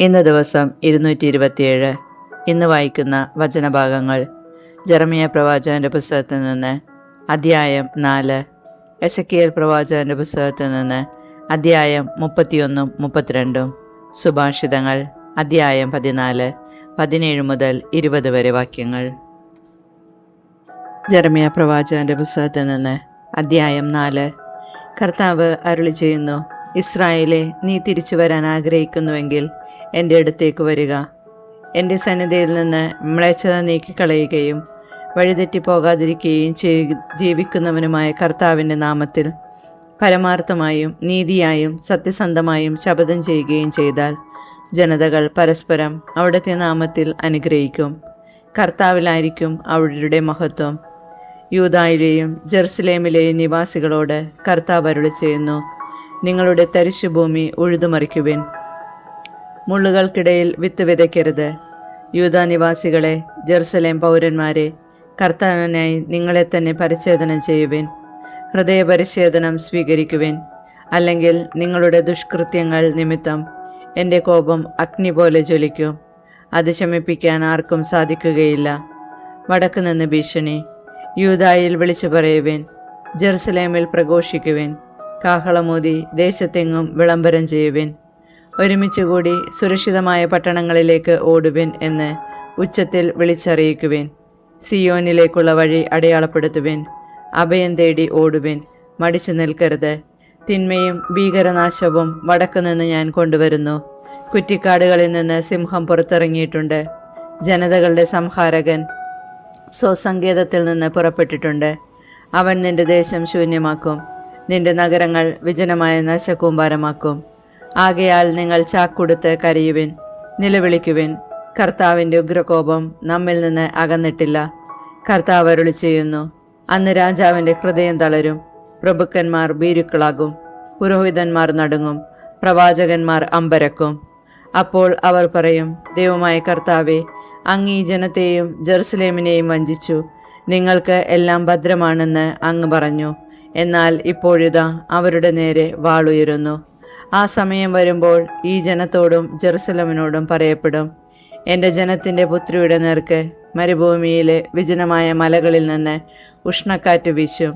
ഇന്ന് ദിവസം 227. ഇന്ന് വായിക്കുന്ന വചനഭാഗങ്ങൾ ജെറമ്യാ പ്രവാചകന്റെ പുസ്തകത്തിൽ നിന്ന് അധ്യായം 4, എസെക്കിയേൽ പ്രവാചകന്റെ പുസ്തകത്തിൽ നിന്ന് അധ്യായം 31, 32, സുഭാഷിതങ്ങൾ അധ്യായം 14, 17 മുതൽ 20 വരെ വാക്യങ്ങൾ. ജെറമ്യാ പ്രവാചകന്റെ പുസ്തകത്തിൽ നിന്ന് അധ്യായം 4. കർത്താവ് അരുളി ചെയ്യുന്നു, ഇസ്രായേലെ, നീ തിരിച്ചു വരാൻ ആഗ്രഹിക്കുന്നുവെങ്കിൽ എൻ്റെ അടുത്തേക്ക് വരിക. എൻ്റെ സന്നിധിയിൽ നിന്ന് മ്ലേച്ഛത നീക്കിക്കളയുകയും വഴിതെറ്റിപ്പോകാതിരിക്കുകയും ജീവിക്കുന്നവനുമായ കർത്താവിൻ്റെ നാമത്തിൽ പരമാർത്ഥമായും നീതിയായും സത്യസന്ധമായും ശപഥം ചെയ്യുകയും ചെയ്താൽ ജനതകൾ പരസ്പരം അവിടുത്തെ നാമത്തിൽ അനുഗ്രഹിക്കും. കർത്താവിലായിരിക്കും അവരുടെ മഹത്വം. യൂദായിലെയും ജെറുസലേമിലെയും നിവാസികളോട് കർത്താവ് അരുളി ചെയ്യുന്നു, നിങ്ങളുടെ തരിശുഭൂമി ഉഴുതുമറിക്കുവിൻ. മുള്ളുകൾക്കിടയിൽ വിത്ത് വിതയ്ക്കരുത്. യൂദാ നിവാസികളെ, ജെറുസലേം പൗരന്മാരെ, കർത്താവിനായി നിങ്ങളെ തന്നെ പരിച്ഛേദനം ചെയ്യുവിൻ. ഹൃദയപരിച്ഛേദനം സ്വീകരിക്കുവിൻ. അല്ലെങ്കിൽ നിങ്ങളുടെ ദുഷ്കൃത്യങ്ങൾ നിമിത്തം എൻ്റെ കോപം അഗ്നി പോലെ ജ്വലിക്കും. അത് ശമിപ്പിക്കാൻ ആർക്കും സാധിക്കുകയില്ല. വടക്ക് നിന്ന് ഭീഷണി. യൂദായിൽ വിളിച്ചു പറയുവിൻ, ജെറുസലേമിൽ പ്രഘോഷിക്കുവിൻ. കാഹളമൂതി ദേശത്തെങ്ങും വിളംബരം ചെയ്യുവിൻ. ഒരുമിച്ചുകൂടി സുരക്ഷിതമായ പട്ടണങ്ങളിലേക്ക് ഓടുവിൻ എന്ന് ഉച്ചത്തിൽ വിളിച്ചറിയിക്കുവിൻ. സിയോനിലേക്കുള്ള വഴി അടയാളപ്പെടുത്തുവിൻ. അഭയം തേടി ഓടുവിൻ. മടിച്ചു നിൽക്കരുത്. തിന്മയും ഭീകരനാശവും വടക്കു നിന്ന് ഞാൻ കൊണ്ടുവരുന്നു. കുറ്റിക്കാടുകളിൽ നിന്ന് സിംഹം പുറത്തിറങ്ങിയിട്ടുണ്ട്. ജനതകളുടെ സംഹാരകൻ സ്വസങ്കേതത്തിൽ നിന്ന് പുറപ്പെട്ടിട്ടുണ്ട്. അവൻ നിന്റെ ദേശം ശൂന്യമാക്കും. നിന്റെ നഗരങ്ങൾ വിജനമായ നാശകൂമ്പാരമാക്കും. ആകയാൽ നിങ്ങൾ ചാക്കുടുത്ത് കരയുവിൻ, നിലവിളിക്കുവിൻ. കർത്താവിൻ്റെ ഉഗ്രകോപം നമ്മിൽ നിന്ന് അകന്നിട്ടില്ല. കർത്താവ് അരുളി ചെയ്യുന്നു, അന്ന് രാജാവിൻ്റെ ഹൃദയം തളരും. പ്രഭുക്കന്മാർ ഭീരുക്കളാകും. പുരോഹിതന്മാർ നടുങ്ങും. പ്രവാചകന്മാർ അമ്പരക്കും. അപ്പോൾ അവർ പറയും, ദൈവമായ കർത്താവേ, അങ്ങ് ഈ ജനത്തെയും ജെറുസലേമിനെയും വഞ്ചിച്ചു. നിങ്ങൾക്ക് എല്ലാം ഭദ്രമാണെന്ന് അങ്ങ് പറഞ്ഞു. എന്നാൽ ഇപ്പോഴിതാ അവരുടെ നേരെ വാളുയരുന്നു. ആ സമയം വരുമ്പോൾ ഈ ജനത്തോടും ജെറുസലേമിനോടും പറയപ്പെടും, എൻ്റെ ജനത്തിൻ്റെ പുത്രിയുടെ നേർക്ക് മരുഭൂമിയിലെ വിജനമായ മലകളിൽ നിന്ന് ഉഷ്ണക്കാറ്റ് വീശും.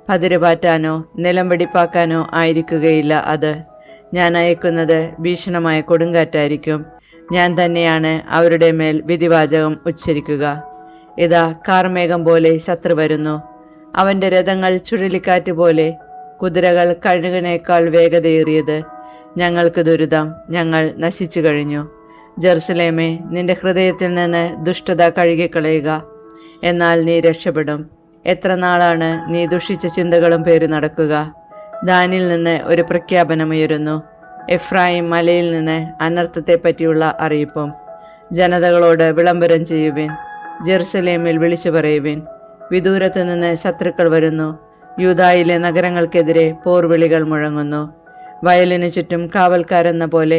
പതിര് പാറ്റാനോ നിലം വെടിപ്പാക്കാനോ ആയിരിക്കുകയില്ല അത്. ഞാൻ അയക്കുന്നത് ഭീഷണമായ കൊടുങ്കാറ്റായിരിക്കും. ഞാൻ തന്നെയാണ് അവരുടെ മേൽ വിധിവാചകം ഉച്ചരിക്കുക. ഇതാ കാർമേഘം പോലെ ശത്രു വരുന്നു. അവൻ്റെ രഥങ്ങൾ ചുഴലിക്കാറ്റ് പോലെ, കുതിരകൾ കഴുകനേക്കാൾ വേഗതയേറിയത്. ഞങ്ങൾക്ക് ദുരിതം, ഞങ്ങൾ നശിച്ചു കഴിഞ്ഞു. ജെറുസലേമേ, നിന്റെ ഹൃദയത്തിൽ നിന്ന് ദുഷ്ടത കഴുകിക്കളയുക, എന്നാൽ നീ രക്ഷപ്പെടും. എത്ര നാളാണ് നീ ദുഷിച്ച ചിന്തകളും പേറി നടക്കുക? ദാനിൽ നിന്ന് ഒരു പ്രഖ്യാപനമുയരുന്നു. എഫ്രായിം മലയിൽ നിന്ന് അനർത്ഥത്തെ പറ്റിയുള്ള അറിയിപ്പും. ജനതകളോട് വിളംബരം ചെയ്യുവിൻ. ജെറുസലേമിൽ വിളിച്ചു പറയുവിൻ, വിദൂരത്തു നിന്ന് ശത്രുക്കൾ വരുന്നു. യൂദായിലെ നഗരങ്ങൾക്കെതിരെ പോർവിളികൾ മുഴങ്ങുന്നു. വയലിനു ചുറ്റും കാവൽക്കാരെന്ന പോലെ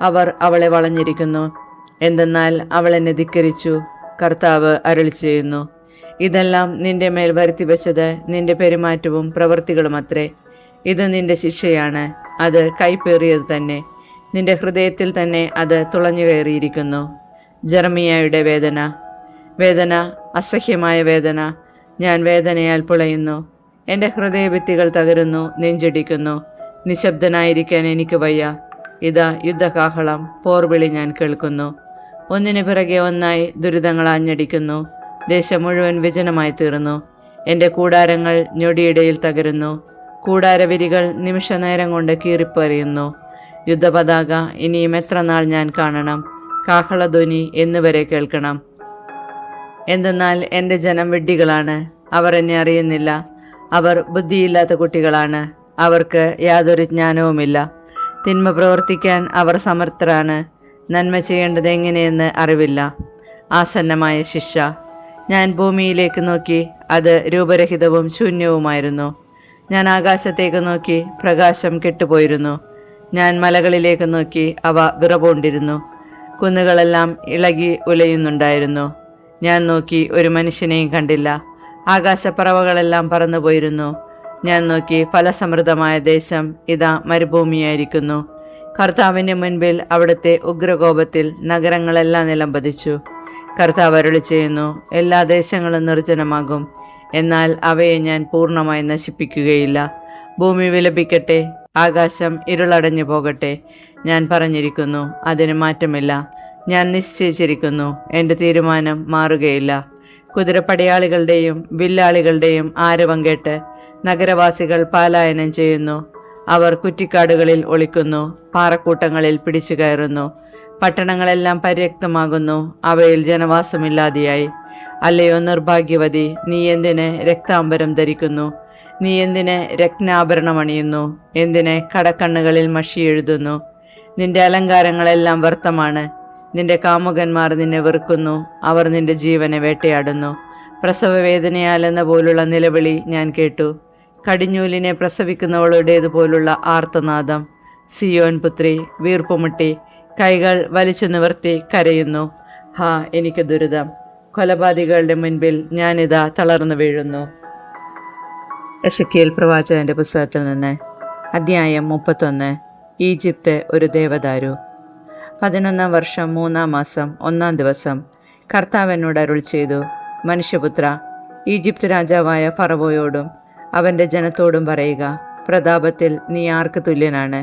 അവർ അവളെ വളഞ്ഞിരിക്കുന്നു. എന്തെന്നാൽ അവൾ എന്നെ ധിക്കരിച്ചു. കർത്താവ് അരുളി ചെയ്യുന്നു, ഇതെല്ലാം നിന്റെ മേൽ വരുത്തിവെച്ചത് നിന്റെ പെരുമാറ്റവും പ്രവൃത്തികളുമത്രേ. ഇത് നിന്റെ ശിക്ഷയാണ്. അത് കൈപ്പേറിയത് തന്നെ. നിന്റെ ഹൃദയത്തിൽ തന്നെ അത് തുളഞ്ഞു കയറിയിരിക്കുന്നു. ജെറമ്യായുടെ വേദന. വേദന, അസഹ്യമായ വേദന. ഞാൻ വേദനയാൽ പുളയുന്നു. എൻ്റെ ഹൃദയഭിത്തികൾ തകരുന്നു, നെഞ്ചിടിക്കുന്നു. നിശബ്ദനായിരിക്കാൻ എനിക്ക് വയ്യ. ഇതാ യുദ്ധകാഹളം, പോർവിളി ഞാൻ കേൾക്കുന്നു. ഒന്നിനു പിറകെ ഒന്നായി ദുരിതങ്ങൾ ആഞ്ഞടിക്കുന്നു. ദേശം മുഴുവൻ വിജനമായി തീർന്നു. എൻ്റെ കൂടാരങ്ങൾ ഞൊടിയിടയിൽ തകരുന്നു. കൂടാരവിരികൾ നിമിഷനേരം കൊണ്ട് കീറിപ്പറിയുന്നു. യുദ്ധപതാക ഇനിയും എത്ര നാൾ ഞാൻ കാണണം? കാഹളധ്വനി എന്നുവരെ കേൾക്കണം? എന്തെന്നാൽ എൻ്റെ ജനം വിഡ്ഢികളാണ്. അവർ എന്നെ അറിയുന്നില്ല. അവർ ബുദ്ധിയില്ലാത്ത കുട്ടികളാണ്. അവർക്ക് യാതൊരു ജ്ഞാനവുമില്ല. തിന്മ പ്രവർത്തിക്കാൻ അവർ സമർത്ഥരാണ്. നന്മ ചെയ്യേണ്ടത് എങ്ങനെയെന്ന് അറിവില്ല. ആസന്നമായ ശിക്ഷ. ഞാൻ ഭൂമിയിലേക്ക് നോക്കി, അത് രൂപരഹിതവും ശൂന്യവുമായിരുന്നു. ഞാൻ ആകാശത്തേക്ക് നോക്കി, പ്രകാശം കെട്ടുപോയിരുന്നു. ഞാൻ മലകളിലേക്ക് നോക്കി, അവ വിറപൂണ്ടിരുന്നു. കുന്നുകളെല്ലാം ഇളകി ഉലയുന്നുണ്ടായിരുന്നു. ഞാൻ നോക്കി, ഒരു മനുഷ്യനെയും കണ്ടില്ല. ആകാശപ്പറവകളെല്ലാം പറന്നുപോയിരുന്നു. ഞാൻ നോക്കി, ഫലസമൃദ്ധമായ ദേശം ഇതാ മരുഭൂമിയായിരിക്കുന്നു. കർത്താവിൻ്റെ മുൻപിൽ അവിടുത്തെ ഉഗ്രകോപത്തിൽ നഗരങ്ങളെല്ലാം നിലംപതിച്ചു. കർത്താവ് അരുളി ചെയ്യുന്നു, എല്ലാ ദേശങ്ങളും നിർജ്ജനമാകും, എന്നാൽ അവയെ ഞാൻ പൂർണ്ണമായി നശിപ്പിക്കുകയില്ല. ഭൂമി വിലപിക്കട്ടെ, ആകാശം ഇരുളടഞ്ഞു പോകട്ടെ. ഞാൻ പറഞ്ഞിരിക്കുന്നു, അതിന് മാറ്റമില്ല. ഞാൻ നിശ്ചയിച്ചിരിക്കുന്നു, എൻ്റെ തീരുമാനം മാറുകയില്ല. കുതിരപ്പടയാളികളുടെയും വില്ലാളികളുടെയും ആരവം കേട്ട് നഗരവാസികൾ പലായനം ചെയ്യുന്നു. അവർ കുറ്റിക്കാടുകളിൽ ഒളിക്കുന്നു, പാറക്കൂട്ടങ്ങളിൽ പിടിച്ചു കയറുന്നു. പട്ടണങ്ങളെല്ലാം പര്യക്തമാകുന്നു, അവയിൽ ജനവാസമില്ലാതെയായി. അല്ലയോ നിർഭാഗ്യവതി, നീ എന്തിന് രക്താംബരം ധരിക്കുന്നു? നീ എന്തിന് രത്നാഭരണമണിയുന്നു? എന്തിന് കടക്കണ്ണുകളിൽ മഷി എഴുതുന്നു? നിന്റെ അലങ്കാരങ്ങളെല്ലാം വ്യർത്ഥമാണ്. നിന്റെ കാമുകന്മാർ നിന്നെ വെറുക്കുന്നു, അവർ നിന്റെ ജീവനെ വേട്ടയാടുന്നു. പ്രസവവേദനയാലെന്ന പോലുള്ള നിലവിളി ഞാൻ കേട്ടു. കടിഞ്ഞൂലിനെ പ്രസവിക്കുന്നവളുടേതുപോലുള്ള ആർത്തനാദം. സിയോൻ പുത്രി വീർപ്പുമുട്ടി കൈകൾ വലിച്ചു നിവർത്തി കരയുന്നു. ഹാ, എനിക്ക് ദുരിതം! കൊലപാതകികളുടെ മുൻപിൽ ഞാനിതാ തളർന്നു വീഴുന്നു. എസെക്കിയേൽ പ്രവാചകന്റെ പുസ്തകത്തിൽ നിന്ന് അധ്യായം 31. ഈജിപ്ത് ഒരു ദേവദാരു. 11-ാം വർഷം 3-ാം മാസം 1-ാം ദിവസം കർത്താവ് എന്നോട് അരുൾ ചെയ്തു, മനുഷ്യപുത്ര, ഈജിപ്ത് രാജാവായ ഫറവോയോടും അവൻ്റെ ജനത്തോടും പറയുക, പ്രതാപത്തിൽ നീ ആർക്ക് തുല്യനാണ്?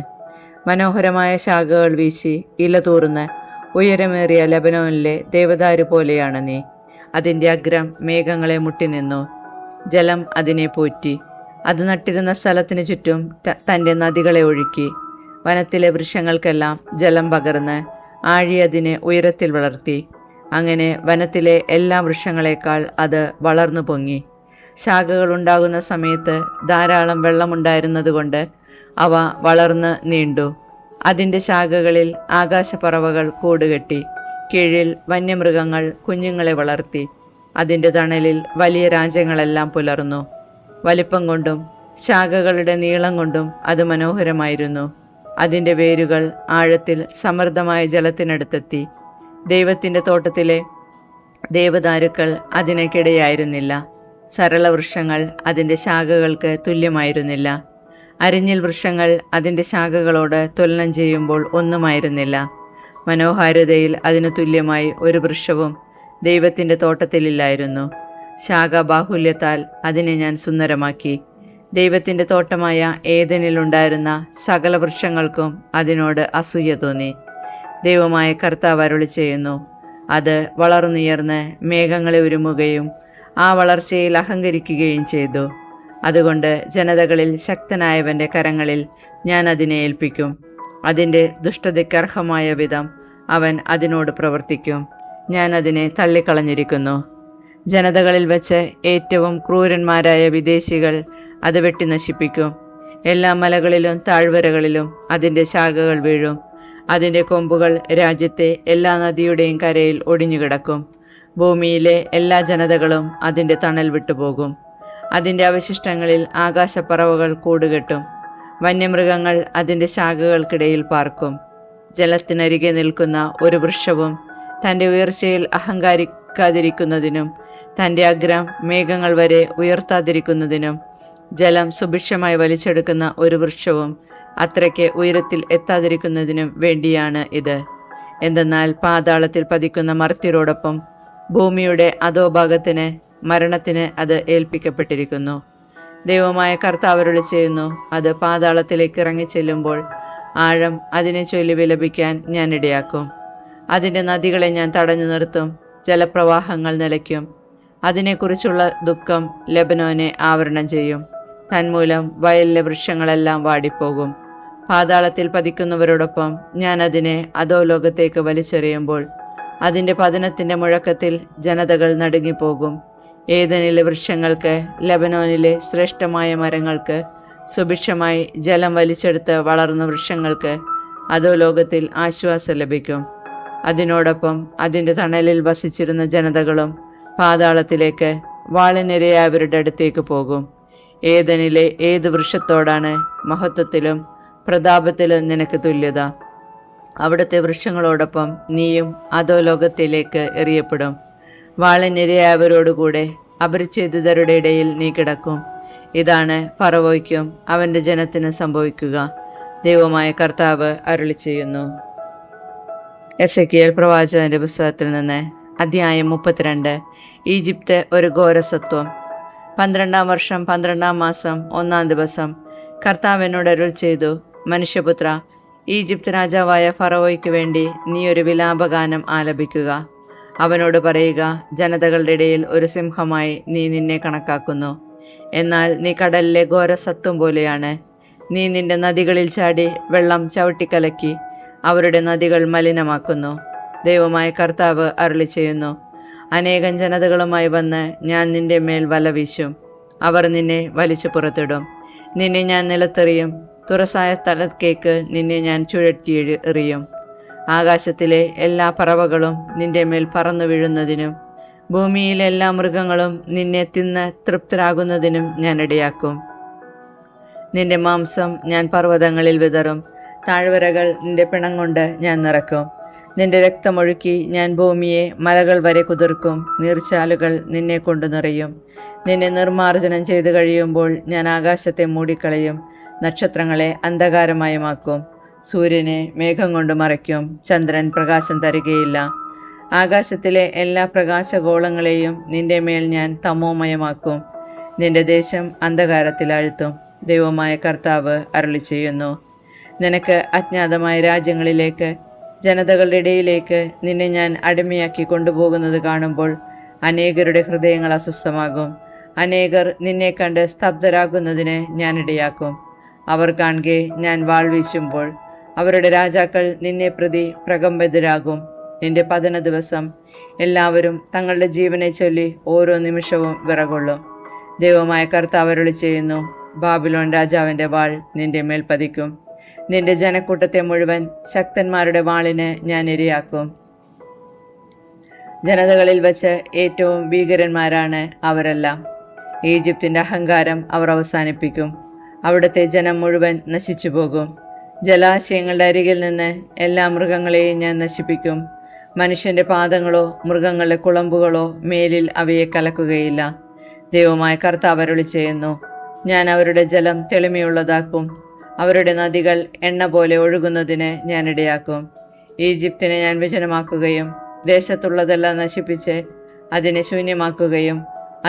മനോഹരമായ ശാഖകൾ വീശി ഇല തൂർന്ന് ഉയരമേറിയ ലെബനോനിലെ ദേവദാരു പോലെയാണ് നീ. അതിൻ്റെ അഗ്രം മേഘങ്ങളെ മുട്ടിനിന്നു, ജലം അതിനെ പോറ്റി. അത് നട്ടിരുന്ന സ്ഥലത്തിന് ചുറ്റും തൻ്റെ നദികളെ ഒഴുക്കി. വനത്തിലെ വൃക്ഷങ്ങൾക്കെല്ലാം ജലം പകർന്ന് ആഴി അതിനെ ഉയരത്തിൽ വളർത്തി. അങ്ങനെ വനത്തിലെ എല്ലാ വൃക്ഷങ്ങളെക്കാൾ അത് വളർന്നു പൊങ്ങി. ശാഖകൾ ഉണ്ടാകുന്ന സമയത്ത് ധാരാളം വെള്ളമുണ്ടായിരുന്നതുകൊണ്ട് അവ വളർന്ന് നീണ്ടു. അതിൻ്റെ ശാഖകളിൽ ആകാശപ്പറവകൾ കൂടുകെട്ടി. കീഴിൽ വന്യമൃഗങ്ങൾ കുഞ്ഞുങ്ങളെ വളർത്തി. അതിൻ്റെ തണലിൽ വലിയ രാജ്യങ്ങളെല്ലാം പുലർന്നു. വലിപ്പം കൊണ്ടും ശാഖകളുടെ നീളം കൊണ്ടും അത് മനോഹരമായിരുന്നു. അതിൻ്റെ വേരുകൾ ആഴത്തിൽ സമൃദ്ധമായ ജലത്തിനടുത്തെത്തി. ദൈവത്തിൻ്റെ തോട്ടത്തിലെ ദേവദാരുക്കൾ അതിനൊക്കിടെയായിരുന്നില്ല. സരള വൃക്ഷങ്ങൾ അതിൻ്റെ ശാഖകൾക്ക് തുല്യമായിരുന്നില്ല. അരിഞ്ഞിൽ വൃക്ഷങ്ങൾ അതിൻ്റെ ശാഖകളോട് തുലനം ചെയ്യുമ്പോൾ ഒന്നുമായിരുന്നില്ല. മനോഹാരിതയിൽ അതിനു തുല്യമായി ഒരു വൃക്ഷവും ദൈവത്തിൻ്റെ തോട്ടത്തിലില്ലായിരുന്നു. ശാഖാബാഹുല്യത്താൽ അതിനെ ഞാൻ സുന്ദരമാക്കി. ദൈവത്തിൻ്റെ തോട്ടമായ ഏദനിലുണ്ടായിരുന്ന സകല വൃക്ഷങ്ങൾക്കും അതിനോട് അസൂയ തോന്നി. ദൈവമായ കർത്താവ് അരുളി ചെയ്യുന്നു, അത് വളർന്നുയർന്ന് മേഘങ്ങളെ ഉരുമുകയും ആ വളർച്ചയിൽ അഹങ്കരിക്കുകയും ചെയ്തു. അതുകൊണ്ട് ജനതകളിൽ ശക്തനായവൻ്റെ കരങ്ങളിൽ ഞാൻ അതിനെ ഏൽപ്പിക്കും. അതിൻ്റെ ദുഷ്ടതയ്ക്കർഹമായ വിധം അവൻ അതിനോട് പ്രവർത്തിക്കും. ഞാൻ അതിനെ തള്ളിക്കളഞ്ഞിരിക്കുന്നു. ജനതകളിൽ വെച്ച് ഏറ്റവും ക്രൂരന്മാരായ വിദേശികൾ അത് വെട്ടി നശിപ്പിക്കും. എല്ലാ മലകളിലും താഴ്വരകളിലും അതിൻ്റെ ശാഖകൾ വീഴും. അതിൻ്റെ കൊമ്പുകൾ രാജ്യത്തെ എല്ലാ നദിയുടെയും കരയിൽ ഒടിഞ്ഞുകിടക്കും. ഭൂമിയിലെ എല്ലാ ജനതകളും അതിൻ്റെ തണൽ വിട്ടുപോകും. അതിൻ്റെ അവശിഷ്ടങ്ങളിൽ ആകാശപ്പറവകൾ കൂടുകെട്ടും. വന്യമൃഗങ്ങൾ അതിൻ്റെ ശാഖകൾക്കിടയിൽ പാർക്കും. ജലത്തിനരികെ നിൽക്കുന്ന ഒരു വൃക്ഷവും തൻ്റെ ഉയർച്ചയിൽ അഹങ്കാരിക്കാതിരിക്കുന്നതിനും തൻ്റെ അഗ്രം മേഘങ്ങൾ വരെ ഉയർത്താതിരിക്കുന്നതിനും ജലം സുഭിക്ഷമായി വലിച്ചെടുക്കുന്ന ഒരു വൃക്ഷവും അത്രയ്ക്ക് ഉയരത്തിൽ എത്താതിരിക്കുന്നതിനും വേണ്ടിയാണ് ഇത്. എന്തെന്നാൽ പാതാളത്തിൽ പതിക്കുന്ന മർത്യരോടൊപ്പം ഭൂമിയുടെ അധോഭാഗത്തിന് മരണത്തിന് അത് ഏൽപ്പിക്കപ്പെട്ടിരിക്കുന്നു. ദൈവമായ കർത്താവ് അരുളി ചെയ്യുന്നു, അത് പാതാളത്തിലേക്ക് ഇറങ്ങിച്ചെല്ലുമ്പോൾ ആഴം അതിനെ ചൊല്ലി വിലപിക്കാൻ ഞാൻ ഇടയാക്കും. അതിൻ്റെ നദികളെ ഞാൻ തടഞ്ഞു നിർത്തും. ജലപ്രവാഹങ്ങൾ നിലയ്ക്കും. അതിനെക്കുറിച്ചുള്ള ദുഃഖം ലെബനോനെ ആവരണം ചെയ്യും. തന്മൂലം വയലിലെ വൃക്ഷങ്ങളെല്ലാം വാടിപ്പോകും. പാതാളത്തിൽ പതിക്കുന്നവരോടൊപ്പം ഞാൻ അതിനെ അധോലോകത്തേക്ക് വലിച്ചെറിയുമ്പോൾ അതിൻ്റെ പതനത്തിൻ്റെ മുഴക്കത്തിൽ ജനതകൾ നടുങ്ങിപ്പോകും. ഏദനിലെ വൃക്ഷങ്ങൾക്ക്, ലെബനോനിലെ ശ്രേഷ്ഠമായ മരങ്ങൾക്ക്, സുഭിക്ഷമായി ജലം വലിച്ചെടുത്ത് വളർന്ന വൃക്ഷങ്ങൾക്ക് അധോലോകത്തിൽ ആശ്വാസം ലഭിക്കും. അതിനോടൊപ്പം അതിൻ്റെ തണലിൽ വസിച്ചിരുന്ന ജനതകളും പാതാളത്തിലേക്ക് വാളിനിരയായവരുടെ അടുത്തേക്ക് പോകും. ഏദനിലെ ഏത് വൃക്ഷത്തോടാണ് മഹത്വത്തിലും പ്രതാപത്തിലും നിനക്ക് തുല്യത? അവിടുത്തെ വൃക്ഷങ്ങളോടൊപ്പം നീയും അധോലോകത്തിലേക്ക് എറിയപ്പെടും. വാളിനിരയായവരോടുകൂടെ അപരിച്ഛേദിതരുടെ ഇടയിൽ നീ കിടക്കും. ഇതാണ് ഫറവോയ്ക്കും അവൻ്റെ ജനത്തിന് സംഭവിക്കുക. ദൈവമായ കർത്താവ് അരുളി ചെയ്യുന്നു. എസെക്കിയേൽ പ്രവാചകന്റെ പുസ്തകത്തിൽ നിന്ന് അധ്യായം 32. ഈജിപ്ത് ഒരു ഘോരസത്വം. 12-ാം വർഷം 12-ാം മാസം 1-ാം ദിവസം കർത്താവ് എന്നോട് അരുൾ ചെയ്തു, മനുഷ്യപുത്ര, ഈജിപ്ത് രാജാവായ ഫറവോയ്ക്ക് വേണ്ടി നീ ഒരു വിലാപഗാനം ആലപിക്കുക. അവനോട് പറയുക, ജനതകളുടെ ഇടയിൽ ഒരു സിംഹമായി നീ നിന്നെ കണക്കാക്കുന്നു. എന്നാൽ നീ കടലിലെ ഘോരസത്വം പോലെയാണ്. നീ നിന്റെ നദികളിൽ ചാടി വെള്ളം ചവിട്ടിക്കലക്കി അവരുടെ നദികൾ മലിനമാക്കുന്നു. ദൈവമായ കർത്താവ് അരുളി ചെയ്യുന്നു, അനേകം ജനതകളുമായി വന്ന് ഞാൻ നിന്റെ മേൽ വല വീശും. അവർ നിന്നെ വലിച്ചു പുറത്തിടും. നിന്നെ ഞാൻ നിലത്തെറിയും. തുറസായ സ്ഥലത്തേക്ക് നിന്നെ ഞാൻ ചുഴറ്റി എറിയും. ആകാശത്തിലെ എല്ലാ പറവകളും നിന്റെ മേൽ പറന്നു വീഴുന്നതിനും ഭൂമിയിലെ എല്ലാ മൃഗങ്ങളും നിന്നെ തിന്ന് തൃപ്തരാകുന്നതിനും ഞാൻ ഇടയാക്കും. നിന്റെ മാംസം ഞാൻ പർവ്വതങ്ങളിൽ വിതറും. താഴ്വരകൾ നിന്റെ പിണം കൊണ്ട് ഞാൻ നിറക്കും. നിന്റെ രക്തമൊഴുക്കി ഞാൻ ഭൂമിയെ മലകൾ വരെ കുതിർക്കും. നീർച്ചാലുകൾ നിന്നെ കൊണ്ടു നിറയും. നിന്നെ നിർമ്മാർജ്ജനം ചെയ്തു കഴിയുമ്പോൾ ഞാൻ ആകാശത്തെ മൂടിക്കളയും. നക്ഷത്രങ്ങളെ അന്ധകാരമയമാക്കും. സൂര്യനെ മേഘം കൊണ്ട് മറയ്ക്കും. ചന്ദ്രൻ പ്രകാശം തരികയില്ല. ആകാശത്തിലെ എല്ലാ പ്രകാശഗോളങ്ങളെയും നിന്റെ മേൽ ഞാൻ തമോമയമാക്കും. നിന്റെ ദേശം അന്ധകാരത്തിലാഴ്ത്തും. ദൈവമായ കർത്താവ് അരുളി ചെയ്യുന്നു. നിനക്ക് അജ്ഞാതമായ രാജ്യങ്ങളിലേക്ക്, ജനതകളുടെ ഇടയിലേക്ക് നിന്നെ ഞാൻ അടിമയാക്കി കൊണ്ടുപോകുന്നത് കാണുമ്പോൾ അനേകരുടെ ഹൃദയങ്ങൾ അസ്വസ്ഥമാകും. അനേകർ നിന്നെ കണ്ട് സ്തബ്ധരാകുന്നതിന് ഞാൻ ഇടയാക്കും. അവർ കാണുകെ ഞാൻ വാൾ വീശുമ്പോൾ അവരുടെ രാജാക്കൾ നിന്നെ പ്രതി പ്രകമ്പതരാകും. നിന്റെ പതന ദിവസം എല്ലാവരും തങ്ങളുടെ ജീവനെ ചൊല്ലി ഓരോ നിമിഷവും വിറകൊള്ളും. ദൈവമായ കർത്താവ് അരുളി ചെയ്യുന്നു, ബാബിലോൺ രാജാവിൻ്റെ വാൾ നിന്റെ മേൽ പതിക്കും. നിന്റെ ജനക്കൂട്ടത്തെ മുഴുവൻ ശക്തന്മാരുടെ വാളിന് ഞാൻ ഇരയാക്കും. ജനതകളിൽ വച്ച് ഏറ്റവും ഭീകരന്മാരാണ് അവരെല്ലാം. ഈജിപ്തിൻ്റെ അഹങ്കാരം അവർ അവസാനിപ്പിക്കും. അവിടുത്തെ ജനം മുഴുവൻ നശിച്ചു പോകും. ജലാശയങ്ങളുടെ അരികിൽ നിന്ന് എല്ലാ മൃഗങ്ങളെയും ഞാൻ നശിപ്പിക്കും. മനുഷ്യൻ്റെ പാദങ്ങളോ മൃഗങ്ങളുടെ കുളമ്പുകളോ മേലിൽ അവയെ കലക്കുകയില്ല. ദൈവമായ കർത്താവ് അരുളി ചെയ്യുന്നു, ഞാൻ അവരുടെ ജലം തെളിമയുള്ളതാക്കും. അവരുടെ നദികൾ എണ്ണ പോലെ ഒഴുകുന്നതിന് ഞാൻ ഇടയാക്കും. ഈജിപ്തിനെ ഞാൻ വിജനമാക്കുകയും ദേശത്തുള്ളതെല്ലാം നശിപ്പിച്ച് അതിനെ ശൂന്യമാക്കുകയും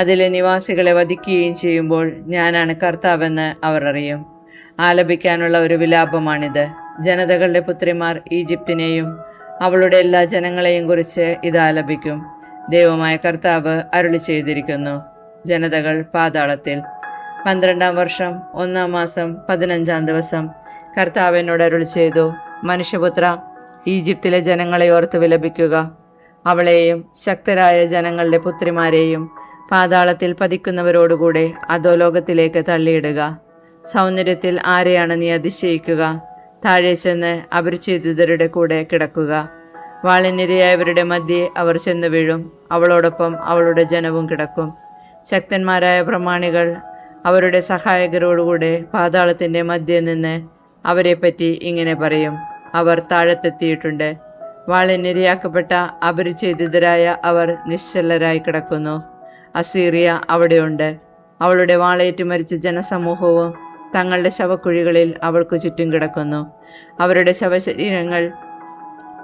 അതിലെ നിവാസികളെ വധിക്കുകയും ചെയ്യുമ്പോൾ ഞാനാണ് കർത്താവെന്ന് അവർ അറിയും. ആലപിക്കാനുള്ള ഒരു വിലാപമാണിത്. ജനതകളുടെ പുത്രിമാർ ഈജിപ്തിനെയും അവളുടെ എല്ലാ ജനങ്ങളെയും കുറിച്ച് ഇത് ആലപിക്കും. ദൈവമായ കർത്താവ് അരുളി ചെയ്തിരിക്കുന്നു. ജനതകൾ പാതാളത്തിൽ. 12-ാം വർഷം 1-ാം മാസം 15-ാം ദിവസം കർത്താവ് എന്നോട് അരുളി ചെയ്തു, മനുഷ്യപുത്ര, ഈജിപ്തിലെ ജനങ്ങളെ ഓർത്ത് വിലപിക്കുക. അവളെയും ശക്തരായ ജനങ്ങളുടെ പുത്രിമാരെയും പാതാളത്തിൽ പതിക്കുന്നവരോടുകൂടെ അധോലോകത്തിലേക്ക് തള്ളിയിടുക. സൗന്ദര്യത്തിൽ ആരെയാണ് നീ അതിശയിക്കുക? താഴെ ചെന്ന് അപരിചിതരുടെ കൂടെ കിടക്കുക. വാളിനിരയായവരുടെ മധ്യേ അവർ ചെന്നു വീഴും. അവളോടൊപ്പം അവളുടെ ജനവും കിടക്കും. ശക്തന്മാരായ പ്രമാണികൾ അവരുടെ സഹായകരോടുകൂടെ പാതാളത്തിൻ്റെ മധ്യേ നിന്ന് അവരെപ്പറ്റി ഇങ്ങനെ പറയും, അവർ താഴത്തെത്തിയിട്ടുണ്ട്. വാളിനിരയാക്കപ്പെട്ട അപരിചിതരായ അവർ നിശ്ചലരായി കിടക്കുന്നു. അസീറിയ അവിടെയുണ്ട്. അവളുടെ വാളേറ്റു മരിച്ച ജനസമൂഹവും തങ്ങളുടെ ശവക്കുഴികളിൽ അവൾക്ക് ചുറ്റും കിടക്കുന്നു. അവരുടെ ശവശരീരങ്ങൾ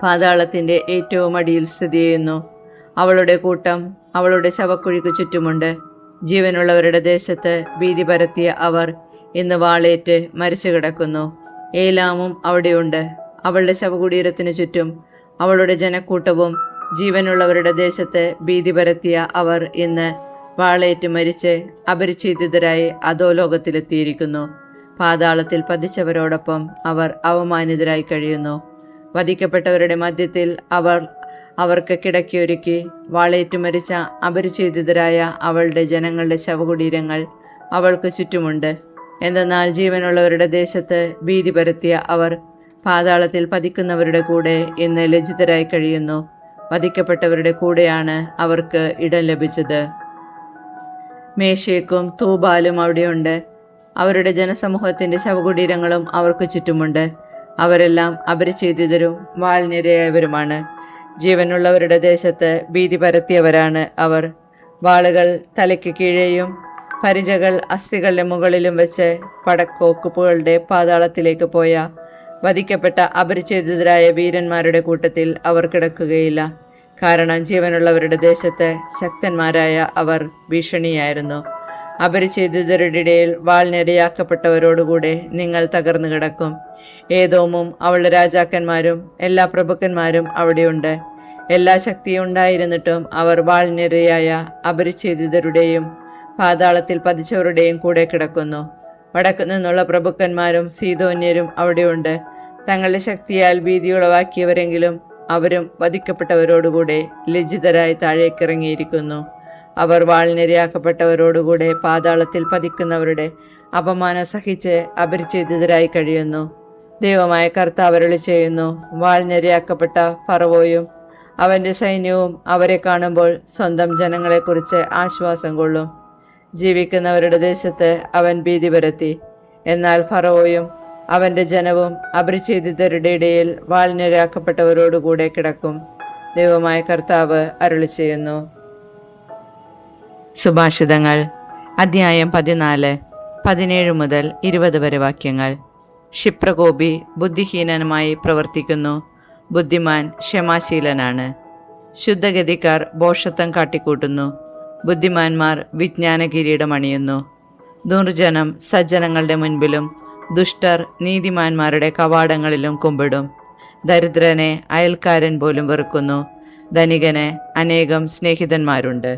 പാതാളത്തിൻ്റെ ഏറ്റവും അടിയിൽ സ്ഥിതി ചെയ്യുന്നു. അവളുടെ കൂട്ടം അവളുടെ ശവക്കുഴിക്ക് ചുറ്റുമുണ്ട്. ജീവനുള്ളവരുടെ ദേശത്ത് ഭീതി പരത്തിയ അവർ ഇന്ന് വാളേറ്റ് മരിച്ചു കിടക്കുന്നു. ഏലാമും അവിടെയുണ്ട്. അവളുടെ ശവകുടീരത്തിനു ചുറ്റും അവളുടെ ജനക്കൂട്ടവും ജീവനുള്ളവരുടെ ദേശത്ത് ഭീതി പരത്തിയ അവർ ഇന്ന് വാളേറ്റ് മരിച്ച് അപരിചിതരായി അധോലോകത്തിലെത്തിയിരിക്കുന്നു. പാതാളത്തിൽ പതിച്ചവരോടൊപ്പം അവർ അവമാനിതരായി കഴിയുന്നു. വധിക്കപ്പെട്ടവരുടെ മധ്യത്തിൽ അവർക്ക് കിടക്കിയൊരുക്കി. വാളേറ്റു മരിച്ച അപരിചിതരായ അവളുടെ ജനങ്ങളുടെ ശവകുടീരങ്ങൾ അവൾക്ക് ചുറ്റുമുണ്ട്. എന്തെന്നാൽ ജീവനുള്ളവരുടെ ദേശത്ത് ഭീതി പരത്തിയ അവർ പാതാളത്തിൽ പതിക്കുന്നവരുടെ കൂടെ ഇന്ന് ലജ്ജിതരായി കഴിയുന്നു. വധിക്കപ്പെട്ടവരുടെ കൂടെയാണ് അവർക്ക് ഇടം ലഭിച്ചത്. മേശേക്കും തൂബാലും അവിടെയുണ്ട്. അവരുടെ ജനസമൂഹത്തിൻ്റെ ശവകുടീരങ്ങളും അവർക്ക് ചുറ്റുമുണ്ട്. അവരെല്ലാം അപരിചിതരും വാൾനിരയായവരുമാണ്. ജീവനുള്ളവരുടെ ദേശത്ത് ഭീതി പരത്തിയവരാണ് അവർ. വാളുകൾ തലയ്ക്ക് കീഴെയും പരിചകൾ അസ്ഥികളുടെ മുകളിലും വെച്ച് പടക്കോക്കുകളുടെ പാതാളത്തിലേക്ക് പോയ വധിക്കപ്പെട്ട അപരിച്ഛേദിതരായ വീരന്മാരുടെ കൂട്ടത്തിൽ അവർ കിടക്കുകയില്ല. കാരണം ജീവനുള്ളവരുടെ ദേശത്ത് ശക്തന്മാരായ അവർ ഭീഷണിയായിരുന്നു. അപരിച്ഛേദിതരുടെ ഇടയിൽ വാൾനിരയാക്കപ്പെട്ടവരോടുകൂടെ നിങ്ങൾ തകർന്നു കിടക്കും. ഏദോമും അവളുടെ രാജാക്കന്മാരും എല്ലാ പ്രഭുക്കന്മാരും അവിടെയുണ്ട്. എല്ലാ ശക്തിയും ഉണ്ടായിരുന്നിട്ടും അവർ വാൾനിരയായ അപരിച്ഛേദിതരുടെയും പാതാളത്തിൽ പതിച്ചവരുടെയും കൂടെ കിടക്കുന്നു. വടക്കു നിന്നുള്ള പ്രഭുക്കന്മാരും സീദോന്യരും അവിടെയുണ്ട്. തങ്ങളുടെ ശക്തിയാൽ ഭീതിയുളവാക്കിയവരെങ്കിലും അവരും വധിക്കപ്പെട്ടവരോടുകൂടെ ലജ്ജിതരായി താഴേക്കിറങ്ങിയിരിക്കുന്നു. അവർ വാൾനിരയാക്കപ്പെട്ടവരോടുകൂടെ പാതാളത്തിൽ പതിക്കുന്നവരുടെ അപമാനം സഹിച്ച് അപരിച്ഛേദിതരായി കഴിയുന്നു. ദൈവമായ കർത്താവ് അരുളി ചെയ്യുന്നു, വാൾനിരയാക്കപ്പെട്ട ഫറവോയും അവൻ്റെ സൈന്യവും അവരെ കാണുമ്പോൾ സ്വന്തം ജനങ്ങളെക്കുറിച്ച് ആശ്വാസം കൊള്ളും. ജീവിക്കുന്നവരുടെ ദേശത്ത് അവൻ ഭീതി പരത്തി. എന്നാൽ ഫറവോയും അവൻ്റെ ജനവും അപരിച്ഛേദിതരുടെ ഇടയിൽ വാൾനിരയാക്കപ്പെട്ടവരോടുകൂടെ കിടക്കും. ദൈവമായ കർത്താവ് അരുളി ചെയ്യുന്നു. സുഭാഷിതങ്ങൾ അധ്യായം 14, 17 മുതൽ 20 വരെ വാക്യങ്ങൾ. ക്ഷിപ്രകോപി ബുദ്ധിഹീനമായി പ്രവർത്തിക്കുന്നു, ബുദ്ധിമാൻ ക്ഷമാശീലനാണ്. ശുദ്ധഗതിക്കാർ ഭോഷത്വം കാട്ടിക്കൂട്ടുന്നു, ബുദ്ധിമാന്മാർ വിജ്ഞാന കിരീടം അണിയുന്നു. ദുർജനം സജ്ജനങ്ങളുടെ മുൻപിലും ദുഷ്ടർ നീതിമാന്മാരുടെ കവാടങ്ങളിലും കുമ്പിടും. ദരിദ്രനെ അയൽക്കാരൻ പോലും വെറുക്കുന്നു, ധനികന് അനേകം സ്നേഹിതന്മാരുണ്ട്.